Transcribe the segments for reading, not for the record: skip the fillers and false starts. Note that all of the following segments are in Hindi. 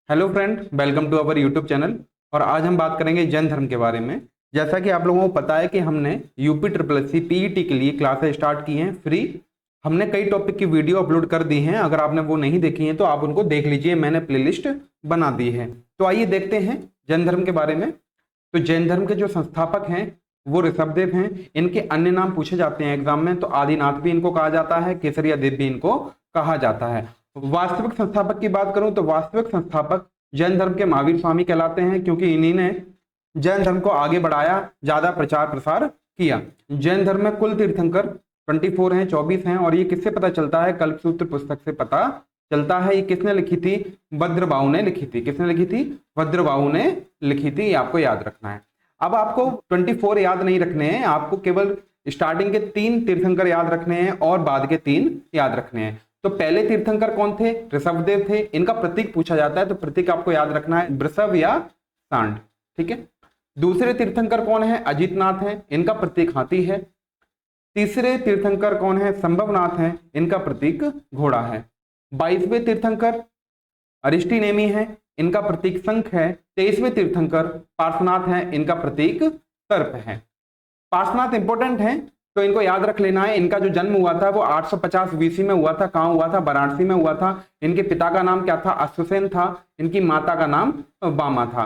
Hello friend, welcome to our YouTube channel. और आज हम बात करेंगे जैन धर्म के बारे में। जैसा कि आप लोगों को पता है कि हमने UP triple S C PET के लिए क्लासेस स्टार्ट की हैं फ्री। हमने कई टॉपिक की वीडियो अपलोड कर दी हैं, अगर आपने वो नहीं देखी हैं तो आप उनको देख लीजिए, मैंने प्लेलिस्ट बना दी है। तो आइए देखते हैं जैन धर्म के बारे में। तो जैन धर्म के जो संस्थापक हैं वो ऋषभदेव हैं। इनके अन्य नाम पूछे जाते हैं एग्जाम में, तो आदिनाथ भी इनको कहा जाता है, केसरिया देव भी इनको कहा जाता है। वास्तविक संस्थापक की बात करूं तो वास्तविक संस्थापक जैन धर्म के महावीर स्वामी कहलाते हैं, क्योंकि इन्हीं ने जैन धर्म को आगे बढ़ाया, ज्यादा प्रचार प्रसार किया। जैन धर्म में कुल तीर्थंकर 24 हैं, 24 हैं। और ये किससे पता चलता है? कल्पसूत्र पुस्तक से पता चलता है। ये किसने लिखी थी? भद्रबाहु ने लिखी थी। किसने लिखी थी? भद्रबाहु ने लिखी थी। ये आपको याद रखना है। अब आपको 24 याद नहीं रखने हैं, आपको केवल स्टार्टिंग के 3 तीर्थंकर याद रखने हैं और बाद के 3 याद रखने हैं। तो पहले तीर्थंकर कौन थे? ऋषभदेव थे। इनका प्रतीक पूछा जाता है, तो प्रतीक आपको याद रखना है वृषभ या सांड। ठीक है। दूसरे तीर्थंकर कौन है? अजितनाथ है। इनका प्रतीक हाथी है। तीसरे तीर्थंकर कौन है? संभवनाथ है। इनका प्रतीक घोड़ा है। 22वें तीर्थंकर अरिष्टिनेमी है। इनका प्रतीक शंख है। 23वें तीर्थंकर पार्श्वनाथ है। इनका प्रतीक सर्प है। पार्श्वनाथ इंपोर्टेंट है, तो इनको याद रख लेना है। इनका जो जन्म हुआ था वो 850 बीसी में हुआ था। कहां हुआ था? वाराणसी में हुआ था। इनके पिता का नाम क्या था? अश्वसेन था। इनकी माता का नाम वामा था।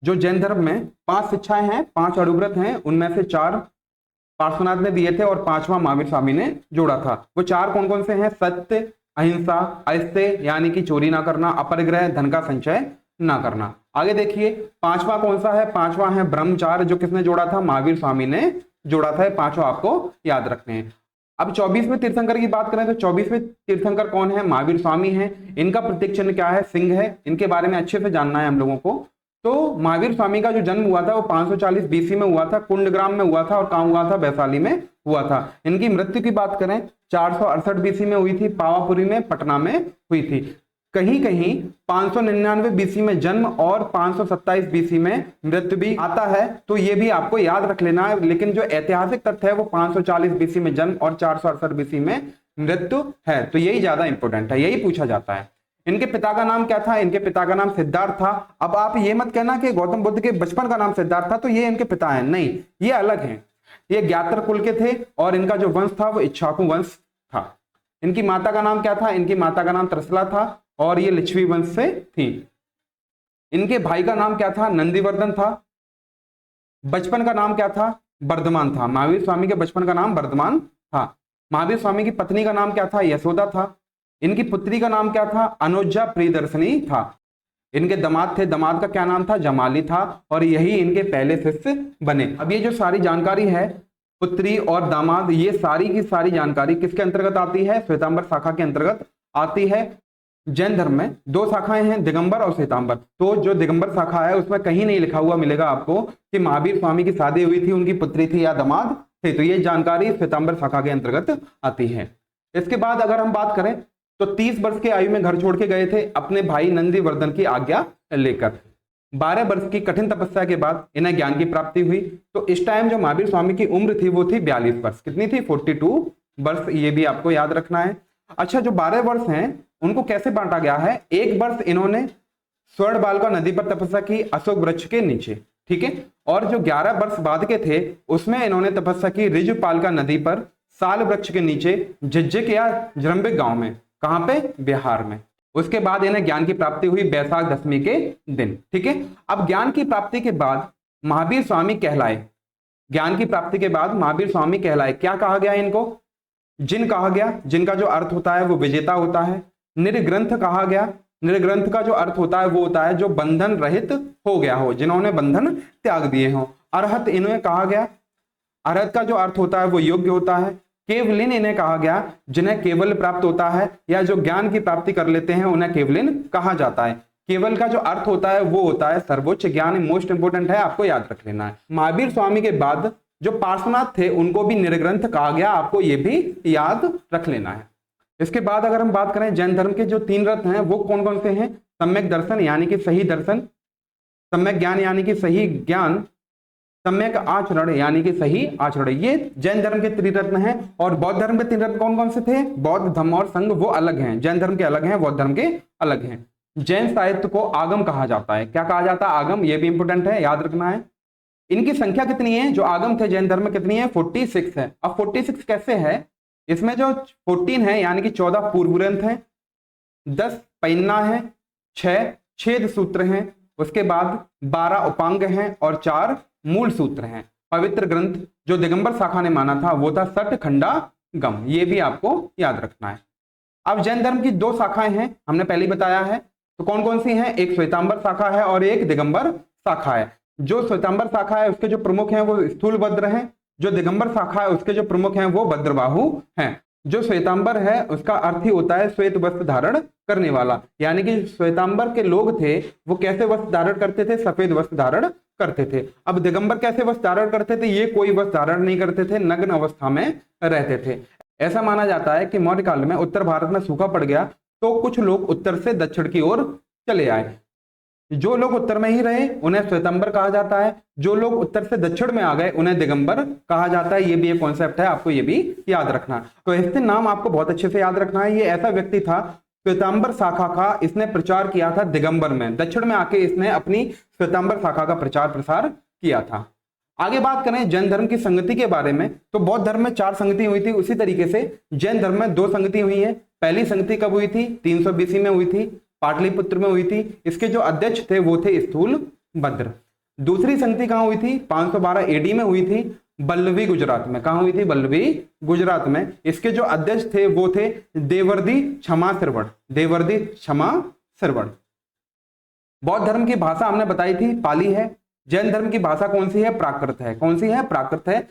जो जैन धर्म में 5 शिक्षाएं हैं, 5 अणुव्रत हैं, उनमें से 4 पार्श्वनाथ ने दिए थे और 5वां महावीर स्वामी ने जोड़ा था। वो 4 कौन कौन से हैं? सत्य, अहिंसा, अस्तेय यानी कि चोरी ना करना, अपरिग्रह, धन का संचय ना करना। आगे देखिए 5वां कौन सा है? 5वां है ब्रह्मचार्य। जो किसने जोड़ा था? महावीर स्वामी ने जोड़ा था। 5वां आपको याद रखने हैं। अब 24वें तीर्थंकर की बात करें तो 24वें तीर्थंकर कौन है? महावीर स्वामी हैं। इनका प्रतीक चिन्ह क्या है? सिंह है। इनके बारे में अच्छे से जानना है हम लोगों को। तो महावीर स्वामी का जो जन्म हुआ था वो 540 बीसी में हुआ था, कुंडग्राम में हुआ था। और कहां हुआ था? वैशाली में हुआ था। इनकी मृत्यु की बात करें 468 बीसी में हुई थी, पावापुरी में, पटना में हुई थी। कहीं कहीं 599 बीसी में जन्म और 527 बीसी में मृत्यु भी आता है, तो ये भी आपको याद रख लेना है। लेकिन जो ऐतिहासिक तथ्य है वो 540 बीसी में जन्म और 468 बीसी में मृत्यु है, तो यही ज्यादा इंपॉर्टेंट है, यही पूछा जाता है। इनके पिता का नाम क्या था? इनके पिता का नाम सिद्धार्थ था। अब आप ये मत कहना कि गौतम बुद्ध के बचपन का नाम सिद्धार्थ था तो ये इनके पिता हैं, नहीं, ये अलग हैं। ये ज्ञात्र कुल के थे और इनका जो वंश था वो इक्ष्वाकु वंश था। इनकी माता का नाम क्या था? इनकी माता का नाम त्रसला था और ये लिच्छवी वंश से थी। इनके भाई का नाम क्या था? नंदीवर्धन था। बचपन का नाम क्या था? वर्धमान था। महावीर स्वामी के बचपन का नाम वर्धमान था। महावीर स्वामी की पत्नी का नाम क्या था? यशोदा था। इनकी पुत्री का नाम क्या था? अनुजा प्रियदर्शनी था। इनके दामाद थे, दामाद का क्या नाम था? जमाली था। और यही इनके पहले शिष्य बने। अब ये जो सारी जानकारी है, पुत्री और दामाद, ये सारी की सारी जानकारी किसके अंतर्गत आती है? श्वेतांबर शाखा के अंतर्गत आती है। जैन धर्म में 2 शाखाएं हैं, दिगंबर और श्वेतांबर। तो जो दिगंबर शाखा है उसमें कहीं नहीं लिखा हुआ मिलेगा आपको कि महावीर स्वामी की शादी हुई थी, उनकी पुत्री थी या दामाद थे। तो ये जानकारी श्वेतांबर शाखा के अंतर्गत आती है। इसके बाद अगर हम बात करें तो 30 वर्ष की आयु में घर छोड़ के गए थे अपने भाई नंदीवर्धन की आज्ञा लेकर। 12 वर्ष की कठिन तपस्या के बाद इन्हें ज्ञान की प्राप्ति हुई। तो इस टाइम जो महावीर स्वामी की उम्र थी वो थी 42 वर्ष। कितनी थी? 42 वर्ष। ये भी आपको याद रखना है। अच्छा, जो 12 वर्ष हैं उनको कैसे बांटा गया है? 1 वर्ष इन्होंने स्वर्ण बालका नदी पर तपस्या की, अशोक वृक्ष के नीचे। ठीक है। और जो 11 वर्ष बाद के थे उसमें इन्होंने तपस्या की ऋजुपालका नदी पर, साल वृक्ष के नीचे, झिझक या जरंबिक गांव में। कहां पे? बिहार में। उसके बाद इन्हें ज्ञान की प्राप्ति हुई वैशाख दशमी के दिन। ठीक है। अब ज्ञान की प्राप्ति के बाद महावीर स्वामी कहलाए। ज्ञान की प्राप्ति के बाद महावीर स्वामी कहलाए। क्या कहा गया इनको? जिन कहा गया। जिनका जो अर्थ होता है वो विजेता होता है। निर्ग्रंथ कहा गया। निर्ग्रंथ का जो अर्थ होता है वो होता है जो बंधन रहित हो गया हो, जिन्होंने बंधन त्याग दिए हो। अरहत इन्हें कहा गया। अरहत का जो अर्थ होता है वो योग्य होता है। केवलिन इन्हें कहा गया, जिन्हें केवल प्राप्त होता है या जो ज्ञान की प्राप्ति कर लेते हैं उन्हें केवलिन कहा जाता है। केवल का जो अर्थ होता है वो होता है सर्वोच्च ज्ञान। मोस्ट इंपोर्टेंट है, आपको याद रख लेना है। महावीर स्वामी के बाद जो पार्श्वनाथ थे उनको भी निर्ग्रंथ कहा गया, आपको ये भी याद रख लेना है। इसके बाद अगर हम बात करें जैन धर्म के जो 3 रत्न हैं वो कौन कौन से हैं? सम्यक दर्शन यानी कि सही दर्शन, सम्यक ज्ञान यानी कि सही ज्ञान, सम्यक आचरण यानी कि सही आचरण। ये जैन धर्म के त्रिरत्न हैं। और बौद्ध धर्म के 3 रत्न कौन कौन से थे? बौद्ध, धम्म और संघ वो अलग हैं। जैन धर्म के अलग हैं, बौद्ध धर्म के अलग हैं। जैन साहित्य को आगम कहा जाता है। क्या कहा जाता है? आगम। ये भी इंपोर्टेंट है, याद रखना है। इनकी संख्या कितनी है? जो आगम थे जैन धर्म में, कितनी है? 46 है। अब 46 कैसे है? इसमें जो 14 है यानी कि 14 पूर्व ग्रंथ है, 10 पैन्ना है, 6 छेद सूत्र हैं, उसके बाद 12 उपांग हैं और 4 मूल सूत्र हैं। पवित्र ग्रंथ जो दिगंबर शाखा ने माना था वो था सठ खंडागम। ये भी आपको याद रखना है। अब जैन धर्म की 2 शाखाएं हैं, हमने पहले बताया है। तो कौन कौन सी हैं? एक श्वेतांबर शाखा है और एक दिगंबर शाखा है। जो श्वेतांबर शाखा है उसके जो प्रमुख हैं वो स्थूलभद्र हैं। जो दिगंबर शाखा है उसके जो प्रमुख हैं वो भद्रबाहु हैं। जो श्वेतांबर है उसका अर्थ ही होता है श्वेत वस्त्र धारण करने वाला, यानी कि श्वेतांबर के लोग थे वो कैसे वस्त्र धारण करते थे? सफेद वस्त्र धारण करते थे। अब दिगंबर कैसे वस्त्र धारण करते थे? ये कोई वस्त्र धारण नहीं करते थे, नग्न अवस्था में रहते थे। ऐसा माना जाता है कि मौर्य काल में उत्तर भारत में सूखा पड़ गया तो कुछ लोग उत्तर से दक्षिण की ओर चले आए। जो लोग उत्तर में ही रहे उन्हें श्वेतांबर कहा जाता है, जो लोग उत्तर से दक्षिण में आ गए उन्हें दिगंबर कहा जाता है। ये भी एक कॉन्सेप्ट है, आपको ये भी याद रखना है। तो इससे नाम आपको बहुत अच्छे से याद रखना है। ये ऐसा व्यक्ति था श्वेतांबर शाखा का, इसने प्रचार किया था दिगंबर में, दक्षिण में आके इसने अपनी श्वेतांबर शाखा का प्रचार प्रसार किया था। आगे बात करें जैन धर्म की संगति के बारे में, तो बौद्ध धर्म में 4 संगति हुई थी, उसी तरीके से जैन धर्म में 2 संगति हुई है। पहली संगति कब हुई थी? 300 BC में हुई थी, पाटलिपुत्र में हुई थी। इसके जो अध्यक्ष थे वो थे स्थूलभद्र। दूसरी संगति कहां हुई थी? 512 AD में हुई थी, बल्लवी गुजरात में। कहां हुई थी? बल्लवी गुजरात में। इसके जो अध्यक्ष थे वो थे देवर्दी क्षमा श्रवण। देवर्दी क्षमा श्रवण। बौद्ध धर्म की भाषा हमने बताई थी पाली है। जैन धर्म की भाषा कौन सी है? प्राकृत है। कौन सी है? प्राकृत है।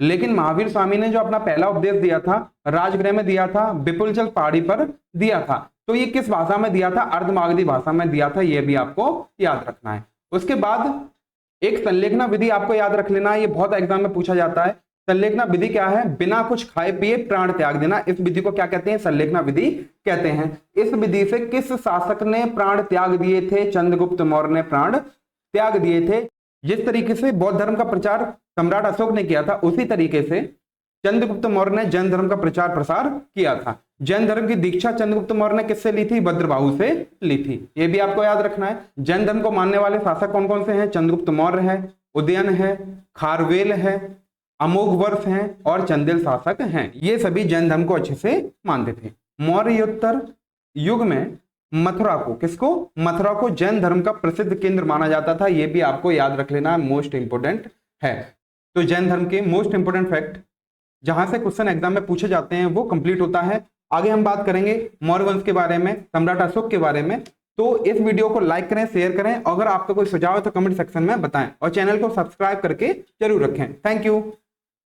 लेकिन महावीर स्वामी ने जो अपना पहला उपदेश दिया था राजगृह में दिया था, विपुलचल पहाड़ी पर दिया था, तो ये किस भाषा में दिया था? अर्धमागधी भाषा में दिया था। ये भी आपको याद रखना है। उसके बाद एक संलेखना विधि आपको याद रख लेना है, ये बहुत एग्जाम में पूछा जाता है। संलेखना विधि क्या है? बिना कुछ खाए पिए प्राण त्याग देना। इस विधि को क्या कहते हैं? संलेखना विधि कहते हैं। इस विधि से किस शासक ने प्राण त्याग दिए थे? चंद्रगुप्त मौर्य ने प्राण त्याग दिए थे। जिस तरीके से बौद्ध धर्म का प्रचार सम्राट अशोक ने किया था उसी तरीके से चंद्रगुप्त मौर्य ने जैन धर्म का प्रचार प्रसार किया था। जैन धर्म की दीक्षा चंद्रगुप्त मौर्य ने किससे ली थी? भद्रबाहु से ली थी। ये भी आपको याद रखना है। जैन धर्म को मानने वाले शासक कौन कौन से हैं? चंद्रगुप्त मौर्य है, उदयन है, खारवेल है, अमोघवर्ष हैं और चंदेल शासक हैं। ये सभी जैन धर्म को अच्छे से मानते थे। मौर्योत्तर युग में मथुरा को, किसको? मथुरा को जैन धर्म का प्रसिद्ध केंद्र माना जाता था। यह भी आपको याद रख लेना, मोस्ट इंपोर्टेंट है। तो जैन धर्म के मोस्ट इंपोर्टेंट फैक्ट जहां से क्वेश्चन एग्जाम में पूछे जाते हैं वो कंप्लीट होता है। आगे हम बात करेंगे मौर्य वंश के बारे में, सम्राट अशोक के बारे में। तो इस वीडियो को लाइक करें, शेयर करें। अगर आपका कोई सुझाव है तो कमेंट सेक्शन में बताएं और चैनल को सब्सक्राइब करके जरूर रखें। Thank you.